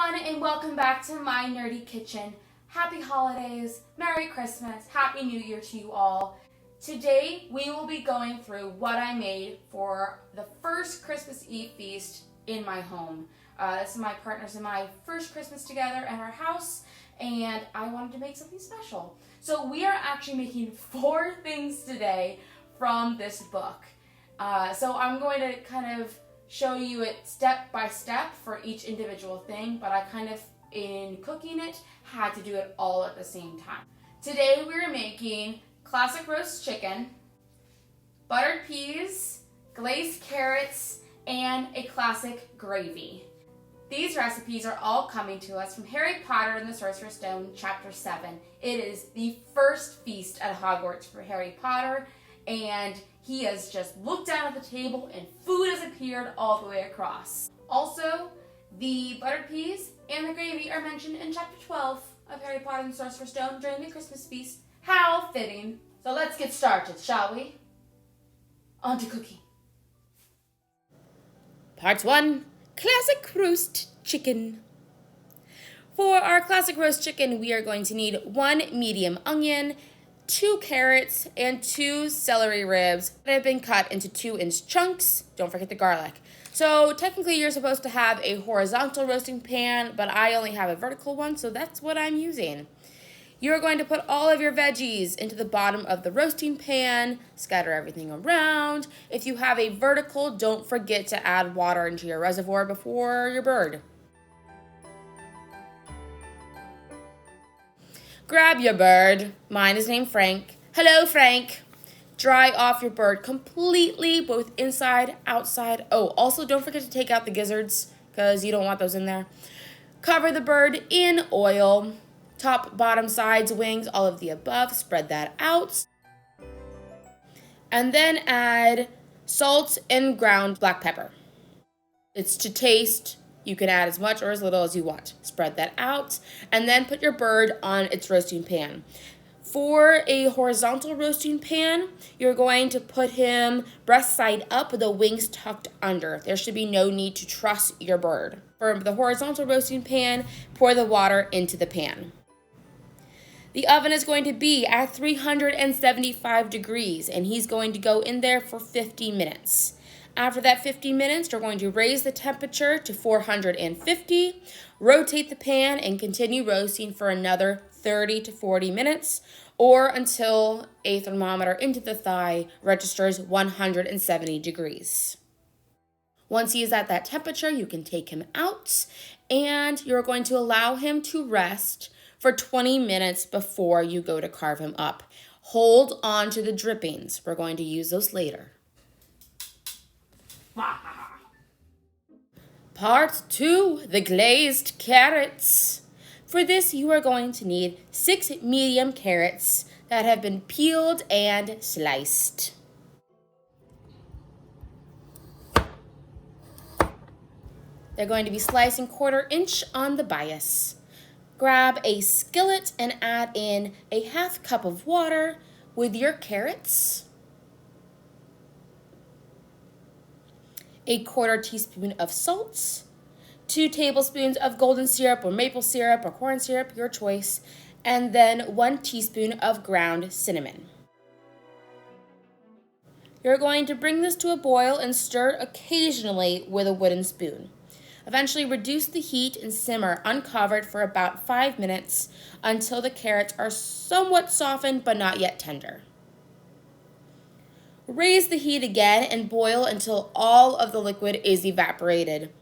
everyone, and welcome back to My Nerdy Kitchen. Happy holidays, Merry Christmas, Happy New Year to you all. Today we will be going through what I made for the first Christmas Eve feast in my home. This is my partner's and my first Christmas together at our house, and I wanted to make something special. So we are actually making 4 things today from this book. So I'm going to kind of show you it step by step for each individual thing, but I kind of, in cooking it, had to do it all at the same time. Today we're making classic roast chicken, buttered peas, glazed carrots, and a classic gravy. These recipes are all coming to us from Harry Potter and the Sorcerer's Stone, Chapter 7. It is the first feast at Hogwarts for Harry Potter, and he has just looked down at the table and food has appeared all the way across. Also, the buttered peas and the gravy are mentioned in Chapter 12 of Harry Potter and the Sorcerer's Stone during the Christmas feast. How fitting. So let's get started, shall we? On to cooking. Part 1. Classic roast chicken. For our classic roast chicken, we are going to need 1 medium onion, 2 carrots, and 2 celery ribs that have been cut into 2-inch chunks. Don't forget the garlic. So technically you're supposed to have a horizontal roasting pan, but I only have a vertical one, so that's what I'm using. You're going to put all of your veggies into the bottom of the roasting pan, scatter everything around. If you have a vertical, don't forget to add water into your reservoir before your bird. Grab your bird. Mine is named Frank. Hello, Frank. Dry off your bird completely, both inside, outside. Oh, also don't forget to take out the gizzards because you don't want those in there. Cover the bird in oil. Top, bottom, sides, wings, all of the above. Spread that out. And then add salt and ground black pepper. It's to taste. You can add as much or as little as you want. Spread that out, and then put your bird on its roasting pan. For a horizontal roasting pan, you're going to put him breast side up with the wings tucked under. There should be no need to truss your bird. For the horizontal roasting pan, pour the water into the pan. The oven is going to be at 375 degrees, and he's going to go in there for 50 minutes. After that 50 minutes, you're going to raise the temperature to 450, rotate the pan, and continue roasting for another 30 to 40 minutes, or until a thermometer into the thigh registers 170 degrees. Once he is at that temperature, you can take him out, and you're going to allow him to rest for 20 minutes before you go to carve him up. Hold on to the drippings. We're going to use those later. Part 2, the glazed carrots. For this, you are going to need 6 medium carrots that have been peeled and sliced. They're going to be sliced in 1/4 inch on the bias. Grab a skillet and add in a 1/2 cup of water with your carrots, a 1/4 teaspoon of salt, 2 tablespoons of golden syrup or maple syrup or corn syrup, your choice, and then 1 teaspoon of ground cinnamon. You're going to bring this to a boil and stir occasionally with a wooden spoon. Eventually reduce the heat and simmer uncovered for about 5 minutes until the carrots are somewhat softened but not yet tender. Raise the heat again and boil until all of the liquid is evaporated.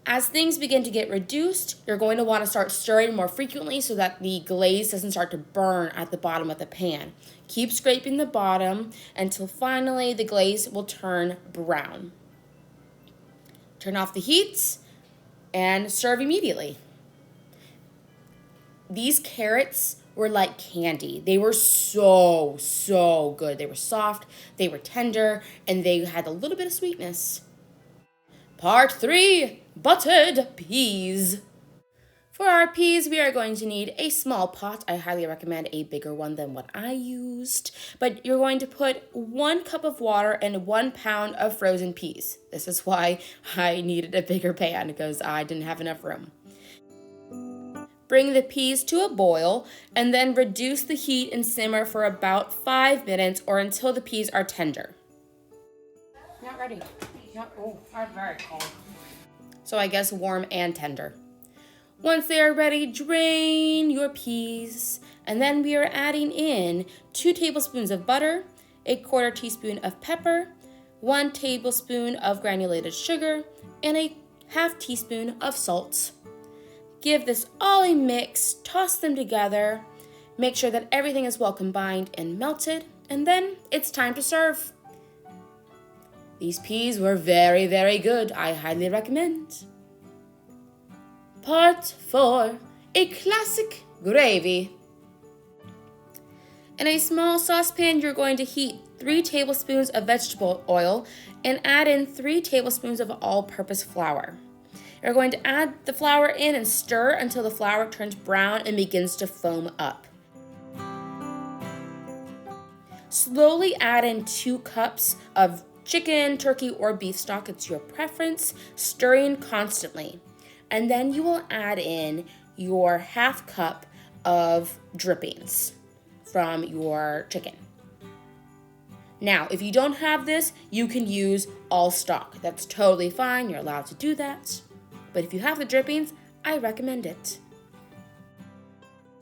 As things begin to get reduced, you're going to want to start stirring more frequently so that the glaze doesn't start to burn at the bottom of the pan. Keep scraping the bottom until finally the glaze will turn brown. Turn off the heat and serve immediately. These carrots were like candy. They were so good. They were soft, they were tender, and they had a little bit of sweetness. Part 3, buttered peas. For our peas, we are going to need a small pot. I highly recommend a bigger one than what I used. But you're going to put 1 cup of water and 1 pound of frozen peas. This is why I needed a bigger pan, because I didn't have enough room. Bring the peas to a boil and then reduce the heat and simmer for about 5 minutes or until the peas are tender. Not ready. I'm very cold. So I guess warm and tender. Once they are ready, drain your peas. And then we are adding in 2 tablespoons of butter, 1/4 teaspoon of pepper, 1 tablespoon of granulated sugar, and 1/2 teaspoon of salt. Give this all a mix, toss them together, make sure that everything is well combined and melted, and then it's time to serve. These peas were very, very good. I highly recommend. Part 4, a classic gravy. In a small saucepan, you're going to heat 3 tablespoons of vegetable oil and add in 3 tablespoons of all-purpose flour. You're going to add the flour in and stir until the flour turns brown and begins to foam up. Slowly add in 2 cups of chicken, turkey, or beef stock. It's your preference, stirring constantly. And then you will add in your 1/2 cup of drippings from your chicken. Now, if you don't have this, you can use all stock. That's totally fine. You're allowed to do that. But if you have the drippings, I recommend it.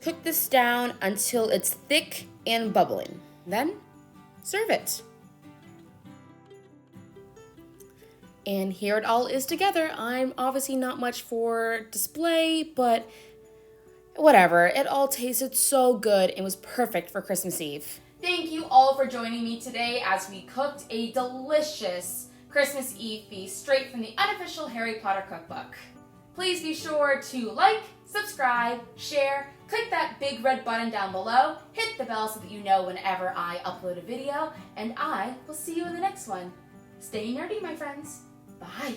Cook this down until it's thick and bubbling. Then, serve it. And here it all is together. I'm obviously not much for display, but whatever. It all tasted so good and was perfect for Christmas Eve. Thank you all for joining me today as we cooked a delicious Christmas Eve feast straight from the Unofficial Harry Potter Cookbook. Please be sure to like, subscribe, share, click that big red button down below, hit the bell so that you know whenever I upload a video, and I will see you in the next one. Stay nerdy, my friends. Bye.